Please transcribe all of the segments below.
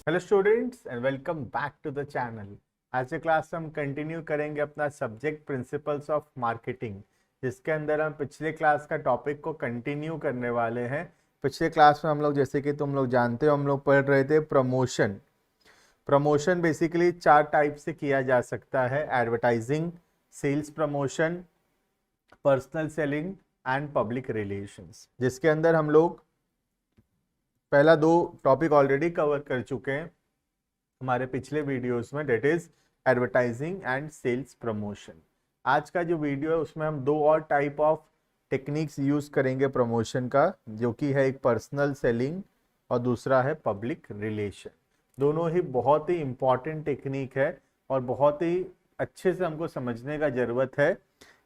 Hello students and welcome back to the channel. आज के class हम कंटिन्यू करेंगे अपना सब्जेक्ट प्रिंसिपल्स ऑफ मार्केटिंग, जिसके अंदर हम पिछले क्लास का टॉपिक को कंटिन्यू करने वाले हैं। पिछले क्लास में हम लोग, जैसे कि तुम लोग जानते हो, हम लोग पढ़ रहे थे प्रमोशन। प्रमोशन बेसिकली 4 टाइप से किया जा सकता है: advertising, sales promotion, personal selling and public relations, जिसके अंदर हम लोग पहला 2 टॉपिक ऑलरेडी कवर कर चुके हैं हमारे पिछले वीडियोस में, that is advertising and sales promotion. आज का जो वीडियो है उसमें हम 2 और टाइप ऑफ टेक्निक्स यूज करेंगे प्रमोशन का, जो कि है एक पर्सनल सेलिंग और दूसरा है पब्लिक रिलेशन। दोनों ही बहुत ही इंपॉर्टेंट टेक्निक है और बहुत ही अच्छे से हमको समझने का जरूरत है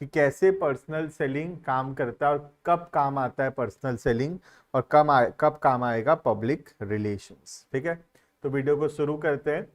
कि कैसे पर्सनल सेलिंग काम करता है और कब काम आता है पर्सनल सेलिंग और कब काम आएगा पब्लिक रिलेशंस। ठीक है, तो वीडियो को शुरू करते हैं।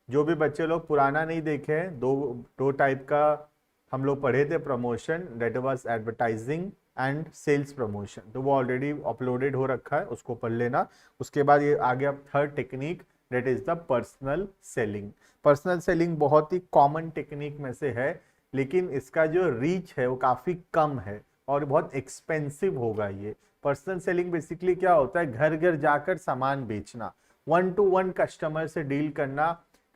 जो भी बच्चे लोग पुराना नहीं देखे हैं, दो टाइप का हम लोग पढ़े थे promotion, that was advertising and sales promotion, तो वो ऑलरेडी अपलोडेड हो रखा है, उसको पढ़ लेना। उसके बाद ये आगे अब third technique, that is the personal selling. Personal selling बहुत ही कॉमन टेक्निक में से है, लेकिन इसका जो रीच है वो काफ़ी कम है और बहुत एक्सपेंसिव होगा। ये पर्सनल सेलिंग बेसिकली क्या होता है, घर घर जाकर सामान बेचना, 1 to 1 कस्टमर से डील करना,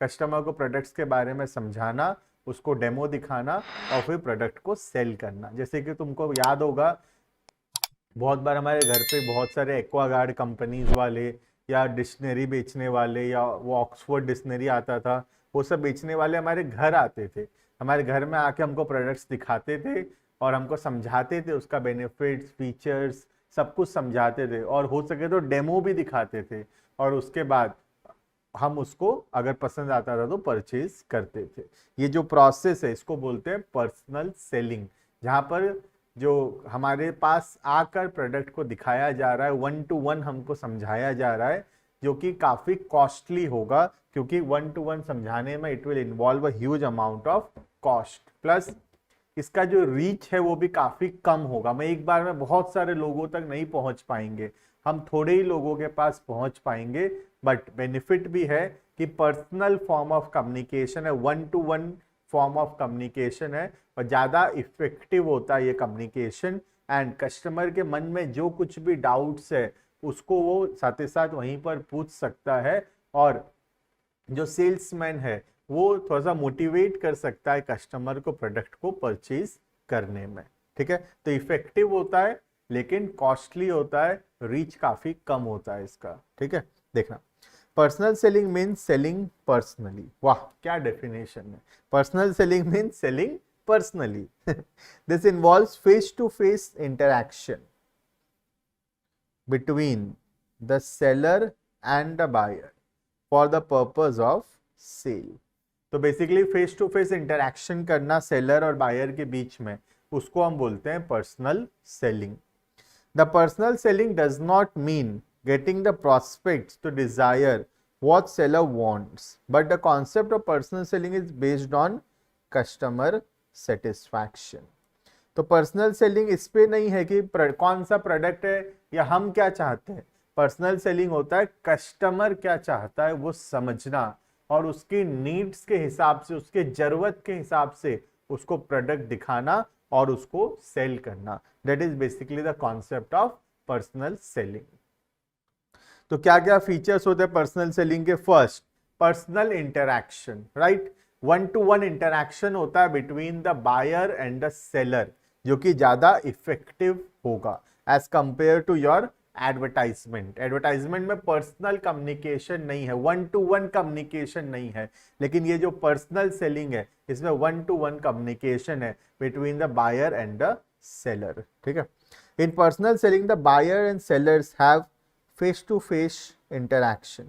कस्टमर को प्रोडक्ट्स के बारे में समझाना, उसको डेमो दिखाना और फिर प्रोडक्ट को सेल करना। जैसे कि तुमको याद होगा, बहुत बार हमारे घर पे बहुत सारे एक्वागार्ड कंपनीज वाले या डिक्शनरी बेचने वाले, या वो ऑक्सफोर्ड डिक्शनरी आता था, वो सब बेचने वाले हमारे घर आते थे। हमारे घर में आके हमको प्रोडक्ट्स दिखाते थे और हमको समझाते थे, उसका बेनिफिट्स, फीचर्स सब कुछ समझाते थे और हो सके तो डेमो भी दिखाते थे। और उसके बाद हम उसको अगर पसंद आता था तो परचेज करते थे। ये जो प्रोसेस है इसको बोलते हैं पर्सनल सेलिंग, जहाँ पर जो हमारे पास आकर प्रोडक्ट को दिखाया जा रहा है, 1 to 1 हमको समझाया जा रहा है, जो कि काफी कॉस्टली होगा, क्योंकि 1 to 1 समझाने में it will involve a huge amount of cost, plus इसका जो रीच है वो भी काफी कम होगा। मैं एक बार में बहुत सारे लोगों तक नहीं पहुंच पाएंगे, हम थोड़े ही लोगों के पास पहुंच पाएंगे। बट बेनिफिट भी है कि पर्सनल फॉर्म ऑफ कम्युनिकेशन है, 1 to 1 फॉर्म ऑफ कम्युनिकेशन है और ज़्यादा इफेक्टिव होता है ये कम्युनिकेशन। एंड कस्टमर के मन में जो कुछ भी डाउट्स है उसको वो साथ ही साथ वहीं पर पूछ सकता है, और जो सेल्समैन है वो थोड़ा सा मोटिवेट कर सकता है कस्टमर को प्रोडक्ट को परचेज करने में। ठीक है, तो इफेक्टिव होता है लेकिन कॉस्टली होता है, रीच काफी कम होता है इसका। ठीक है, देखना, personal selling means selling personally. वाह, क्या डेफिनेशन है! Personal selling means selling personally. This involves face to face interaction between the seller and the buyer for the purpose of sale। तो basically face to face interaction करना seller और buyer के बीच में, उसको हम बोलते हैं personal selling. The personal selling does not mean getting the prospects to desire what seller wants, but the concept of personal selling is based on customer satisfaction। तो पर्सनल सेलिंग इस पे नहीं है कि कौन सा प्रोडक्ट है या हम क्या चाहते हैं। पर्सनल सेलिंग होता है कस्टमर क्या चाहता है वो समझना और उसकी नीड्स के हिसाब से, उसके जरूरत के हिसाब से उसको प्रोडक्ट दिखाना और उसको सेल करना। That is basically the concept of personal selling. तो क्या क्या फीचर्स होते हैं पर्सनल सेलिंग के? First, personal interaction, right? 1 to 1 interaction होता है between the buyer and the seller, जो कि ज्यादा इफेक्टिव होगा as compare to your advertisement. Advertisement में पर्सनल कम्युनिकेशन नहीं है, 1 to 1 कम्युनिकेशन नहीं है, लेकिन ये जो पर्सनल सेलिंग है इसमें 1 to 1 कम्युनिकेशन है between the buyer and the seller. ठीक है, in personal selling the buyer and sellers have face to face interaction.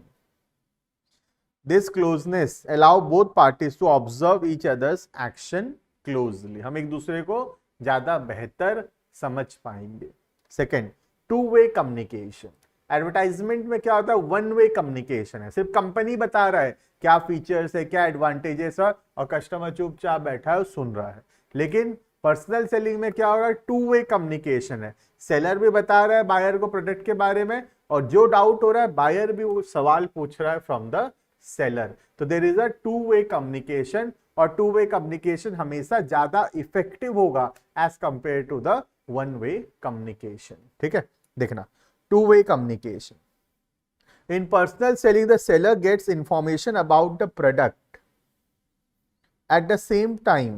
This closeness allow both parties to observe each other's action closely। हम एक दूसरे को ज्यादा बेहतर समझ पाएंगे। Second, to way communication. Advertisement में क्या होता है, 1 वे कम्युनिकेशन है, सिर्फ कंपनी बता रहा है क्या फीचर्स है, क्या एडवांटेजेस है और कस्टमर चुपचाप बैठा है और सुन रहा है। लेकिन पर्सनल सेलिंग में क्या हो रहा है, टू वे कम्युनिकेशन है, सेलर भी बता रहा है बायर को प्रोडक्ट के बारे में, और जो डाउट हो रहा है बायर भी वो सवाल पूछ रहा है फ्रॉम द सेलर। तो there is a two way communication, और टू वे कम्युनिकेशन हमेशा ज्यादा इफेक्टिव होगा as compare to the one way communication. ठीक है, देखना two way communication. In personal selling, the seller gets information about the product. At the same time,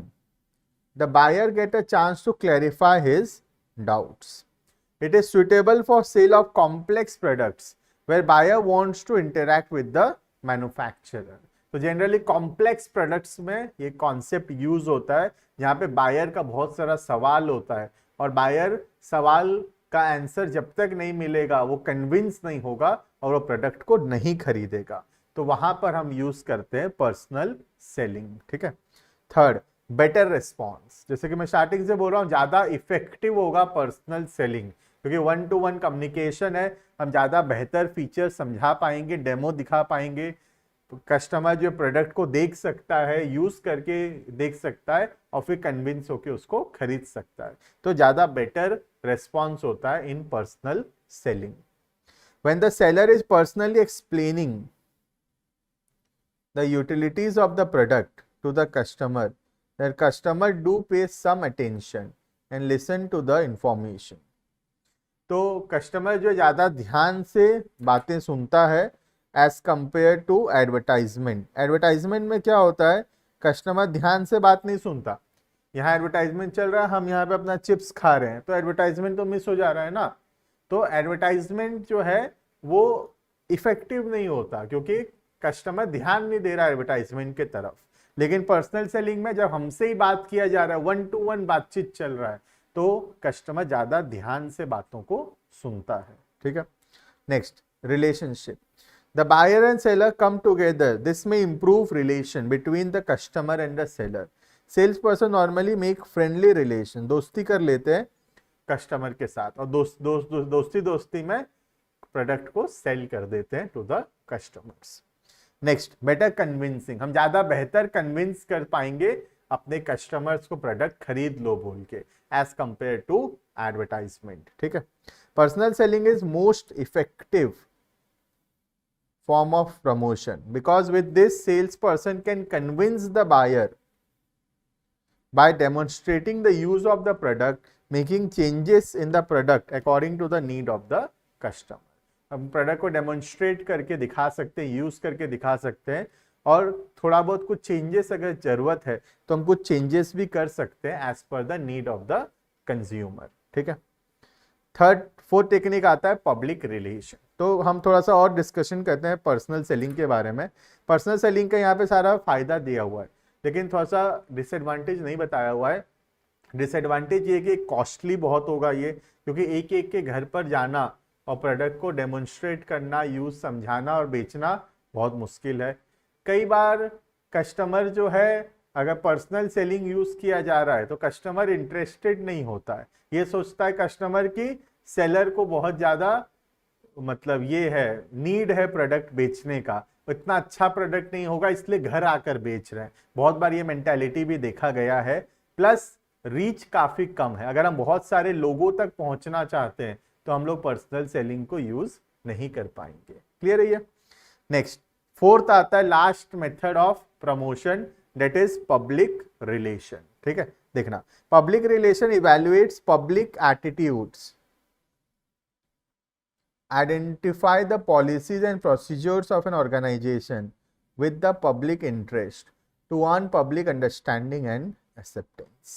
the buyer gets a chance to clarify his doubts. It is suitable for sale of complex products where buyer wants to interact with the manufacturer. तो generally complex products में ये concept use होता है जहाँ पे buyer का बहुत सारा सवाल होता है, और बायर सवाल का आंसर जब तक नहीं मिलेगा वो कन्विंस नहीं होगा और वो प्रोडक्ट को नहीं खरीदेगा। तो वहां पर हम यूज करते हैं पर्सनल सेलिंग। ठीक है, थर्ड, बेटर रिस्पॉन्स। जैसे कि मैं स्टार्टिंग से बोल रहा हूँ, ज्यादा इफेक्टिव होगा पर्सनल सेलिंग, क्योंकि वन टू वन कम्युनिकेशन है, हम ज्यादा बेहतर फीचर समझा पाएंगे, डेमो दिखा पाएंगे, कस्टमर जो प्रोडक्ट को देख सकता है, यूज करके देख सकता है और फिर कन्विंस होकर उसको खरीद सकता है। तो ज्यादा बेटर रेस्पॉन्स होता है in personal selling. When the seller is personally explaining the utilities of the product to the customer, the customer do pay some attention and listen to the information. तो कस्टमर जो ज़्यादा ध्यान से बातें सुनता है as compare to advertisement. Advertisement में क्या होता है, कस्टमर ध्यान से बात नहीं सुनता। यहाँ एडवर्टाइजमेंट चल रहा है, हम यहाँ पे अपना चिप्स खा रहे हैं, तो एडवर्टाइजमेंट तो मिस हो जा रहा है ना। तो एडवर्टाइजमेंट जो है वो इफेक्टिव नहीं होता क्योंकि कस्टमर ध्यान नहीं दे रहा एडवर्टाइजमेंट के तरफ। लेकिन पर्सनल सेलिंग में जब हमसे ही बात किया जा रहा है, वन टू वन बातचीत चल रहा है, तो कस्टमर ज्यादा ध्यान से बातों को सुनता है। ठीक है, next, relationship. The buyer and seller come together, this may improve relation between the customer and the seller. Sales person normally make friendly relation, दोस्ती कर लेते हैं कस्टमर के साथ, और दोस्ती में प्रोडक्ट को सेल कर देते हैं to the customers. Next, better convincing, हम ज्यादा बेहतर कन्विंस कर पाएंगे अपने कस्टमर्स को प्रोडक्ट खरीद लो बोल के एज कंपेयर टू एडवर्टाइजमेंट। ठीक है, personal selling is most effective form of promotion because with this salesperson can convince the buyer by demonstrating the use of the product, making changes in the product according to the need of the customer. हम product को demonstrate करके दिखा सकते हैं, use करके दिखा सकते हैं, और थोड़ा बहुत कुछ चेंजेस अगर जरूरत है तो हम कुछ चेंजेस भी कर सकते हैं as per the need of the consumer. ठीक है, फोर्थ टेक्निक आता है पब्लिक रिलेशन। तो हम थोड़ा सा और डिस्कशन करते हैं पर्सनल सेलिंग के बारे में। पर्सनल सेलिंग का यहाँ पे सारा फायदा दिया हुआ है, लेकिन थोड़ा सा डिसएडवांटेज नहीं बताया हुआ है। डिसएडवांटेज ये कि कॉस्टली बहुत होगा ये, क्योंकि एक एक के घर पर जाना और प्रोडक्ट को डेमोन्स्ट्रेट करना, यूज समझाना और बेचना बहुत मुश्किल है। कई बार कस्टमर जो है, अगर पर्सनल सेलिंग यूज किया जा रहा है तो कस्टमर इंटरेस्टेड नहीं होता है, ये सोचता है कस्टमर की सेलर को बहुत ज्यादा मतलब ये है नीड है प्रोडक्ट बेचने का, इतना अच्छा प्रोडक्ट नहीं होगा इसलिए घर आकर बेच रहे हैं। बहुत बार ये मेंटालिटी भी देखा गया है। प्लस रीच काफी कम है, अगर हम बहुत सारे लोगों तक पहुंचना चाहते हैं तो हम लोग पर्सनल सेलिंग को यूज नहीं कर पाएंगे। क्लियर है ये? नेक्स्ट, फोर्थ आता है last method of promotion, that is public relation. ठीक है, देखना, public relation evaluates public attitudes, identify the policies and procedures of an organization with the public interest to earn public understanding and acceptance.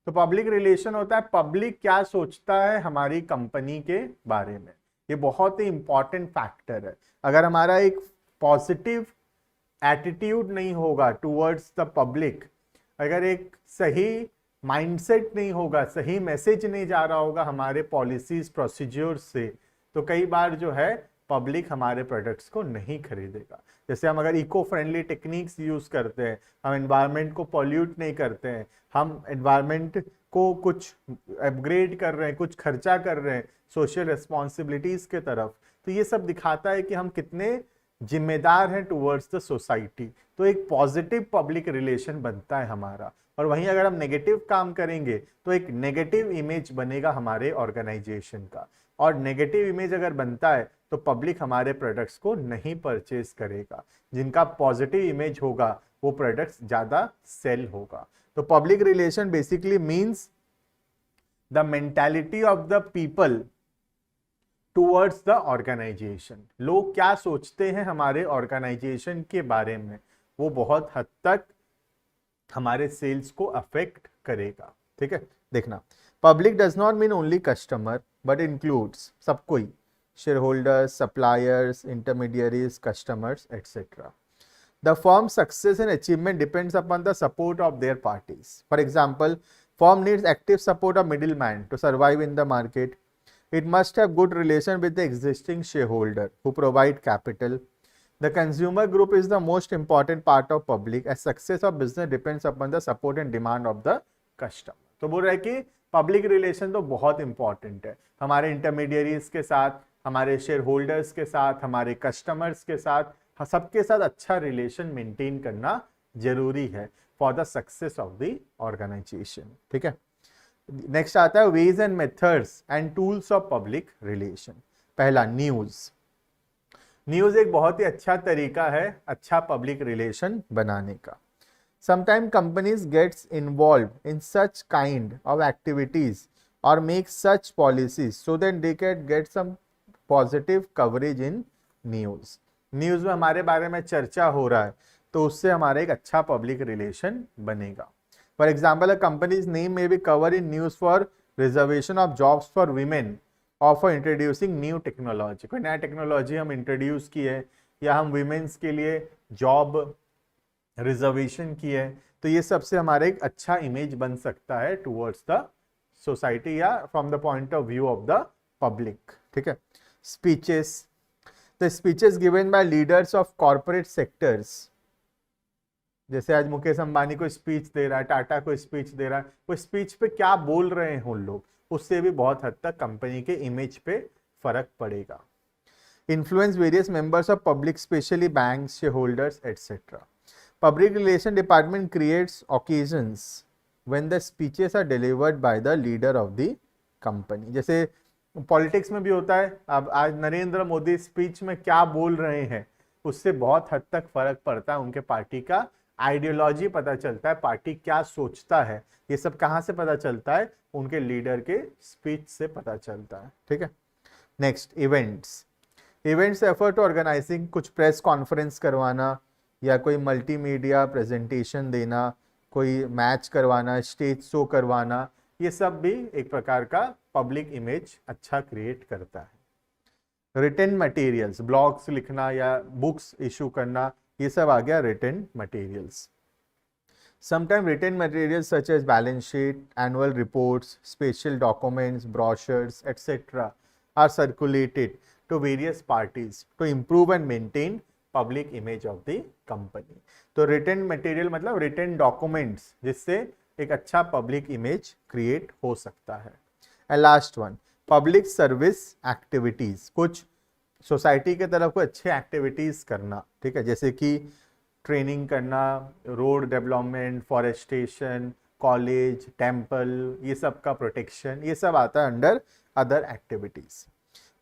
तो public relation होता है public क्या सोचता है हमारी कंपनी के बारे में, ये बहुत ही इंपॉर्टेंट फैक्टर है। अगर हमारा एक पॉजिटिव एटीट्यूड नहीं होगा टुवर्ड्स द पब्लिक, अगर एक सही माइंडसेट नहीं होगा, सही मैसेज नहीं जा रहा होगा हमारे पॉलिसीज प्रोसीजर्स से, तो कई बार जो है पब्लिक हमारे प्रोडक्ट्स को नहीं खरीदेगा। जैसे हम अगर इको फ्रेंडली टेक्निक्स यूज करते हैं, हम एनवायरनमेंट को पॉल्यूट नहीं करते हैं, हम एनवायरनमेंट को कुछ अपग्रेड कर रहे हैं, कुछ खर्चा कर रहे हैं सोशल रिस्पॉन्सिबिलिटीज के तरफ, तो ये सब दिखाता है कि हम कितने जिम्मेदार हैं टुवर्ड्स द सोसाइटी। तो एक पॉजिटिव पब्लिक रिलेशन बनता है हमारा, और वहीं अगर हम नेगेटिव काम करेंगे तो एक नेगेटिव इमेज बनेगा हमारे ऑर्गेनाइजेशन का, और नेगेटिव इमेज अगर बनता है तो पब्लिक हमारे प्रोडक्ट्स को नहीं परचेज करेगा। जिनका पॉजिटिव इमेज होगा वो प्रोडक्ट्स ज्यादा सेल होगा। तो public relation basically means the mentality of the people towards the organisation. लोग क्या सोचते हैं हमारे ऑर्गेनाइजेशन के बारे में, वो बहुत हद तक हमारे सेल्स को अफेक्ट करेगा। ठीक है, देखना, public does not mean only customer but includes सब कोई, share holders, suppliers, intermediaries, customers etcetera. The firm's success and achievement depends upon the support of their parties. For example, firm needs active support of middleman to survive in the market. It must have good relation with the existing shareholder who provide capital. The consumer group is the most important part of public, as success of business depends upon the support and demand of the customer. तो बोल रहा है कि public relation तो बहुत important है हमारे intermediaries के साथ, हमारे शेयर होल्डर्स के साथ, हमारे कस्टमर्स के साथ, सबके साथ अच्छा रिलेशन मेंटेन करना जरूरी है for the success of the organisation. ठीक है, नेक्स्ट आता है ways and methods and tools of public relation. पहला, न्यूज। न्यूज एक बहुत ही अच्छा तरीका है अच्छा पब्लिक रिलेशन बनाने का। Sometime companies gets involve in such kind of activities और make such policies so that they can get some positive coverage in news. News में हमारे बारे में चर्चा हो रहा है तो उससे हमारा एक अच्छा पब्लिक रिलेशन बनेगा। For example, a company's name may be cover in news for reservation of jobs for women और फॉर इंट्रोड्यूसिंग न्यू टेक्नोलॉजी। कोई नया टेक्नोलॉजी हम इंट्रोड्यूस की है या हम वीमेन्स के लिए जॉब रिजर्वेशन की है, तो ये सबसे हमारा एक अच्छा इमेज बन सकता है टूवर्ड्स द सोसाइटी या from the point of view of the public. ठीक है, speeches. The speeches given by leaders of corporate sectors, जैसे आज मुकेश अंबानी को स्पीच दे रहा है, टाटा को स्पीच दे रहा है, वो स्पीच पे क्या बोल रहे हैं उन लोग, उससे भी बहुत हद तक कंपनी के इमेज पे फर्क पड़ेगा। Influence various members of public, specially banks, share holders etcetera. Public relation department creates occasions when the speeches are delivered by the leader of the company. जैसे पॉलिटिक्स में भी होता है, अब आज नरेंद्र मोदी स्पीच में क्या बोल रहे हैं उससे बहुत हद तक फर्क पड़ता है, उनके पार्टी का आइडियोलॉजी पता चलता है, पार्टी क्या सोचता है, ये सब कहाँ से पता चलता है, उनके लीडर के स्पीच से पता चलता है। ठीक है, next, events. Events effort to organising, कुछ प्रेस कॉन्फ्रेंस करवाना या कोई मल्टीमीडिया प्रेजेंटेशन देना, कोई मैच करवाना, स्टेज शो करवाना, ये सब भी एक प्रकार का पब्लिक इमेज अच्छा क्रिएट करता है। रिटन मटेरियल्स, ब्लॉग्स लिखना या बुक्स इशू करना, ये सब आ गया written materials. Sometime written materials such as balance sheet, annual reports, special documents, brochures etcetera are circulated to various parties to improve and maintain public image of the company. तो written material मतलब written documents, जिससे एक अच्छा public image create हो सकता है। And last one, public service activities, कुछ society के तरफ को अच्छे एक्टिविटीज करना। ठीक है, जैसे कि ट्रेनिंग करना, road development, forestation, college, temple, ये सब का प्रोटेक्शन, ये सब आता है under other activities.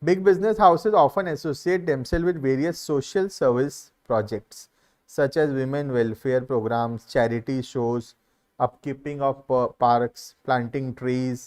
Big business houses often associate themself with various social service projects such as women welfare programmes, charity shows, upkeeping of parks, planting trees,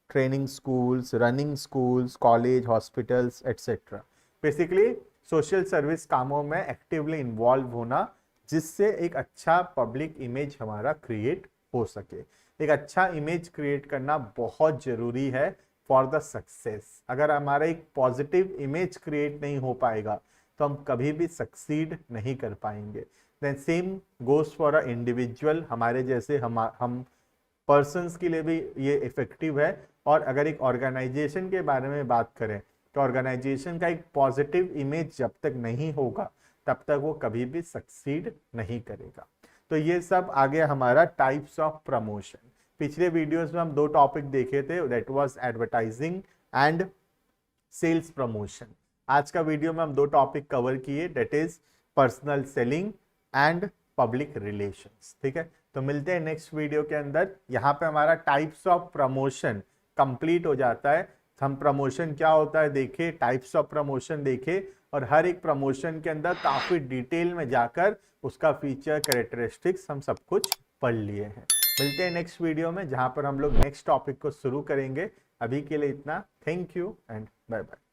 training schools, running schools, college, hospitals, etc. Basically, social service कामों में actively involve होना, जिससे एक अच्छा public image हमारा create हो सके। एक अच्छा इमेज क्रिएट करना बहुत जरूरी है फॉर द सक्सेस। अगर हमारा एक पॉजिटिव इमेज क्रिएट नहीं हो पाएगा तो हम कभी भी सक्सीड नहीं कर पाएंगे। Then same goes for a individual, हमारे जैसे हम पर्सन्स के लिए भी ये इफेक्टिव है। और अगर एक ऑर्गेनाइजेशन के बारे में बात करें तो ऑर्गेनाइजेशन का एक पॉजिटिव इमेज जब तक नहीं होगा तब तक वो कभी भी सक्सीड नहीं करेगा। तो ये सब आ गया हमारा टाइप्स ऑफ प्रमोशन। पिछले वीडियोस में हम दो टॉपिक देखे थे, that was advertising and sales promotion. आज का वीडियो में हम दो टॉपिक कवर किए, that is personal selling and public relations. ठीक है, तो मिलते हैं नेक्स्ट वीडियो के अंदर। यहाँ पे हमारा टाइप्स ऑफ प्रमोशन कंप्लीट हो जाता है। हम प्रमोशन क्या होता है देखे, टाइप्स ऑफ प्रमोशन देखे, और हर एक प्रमोशन के अंदर काफी डिटेल में जाकर उसका फीचर कैरेक्टरिस्टिक्स हम सब कुछ पढ़ लिए हैं। मिलते हैं नेक्स्ट वीडियो में जहां पर हम लोग नेक्स्ट टॉपिक को शुरू करेंगे। अभी के लिए इतना। Thank you and bye bye.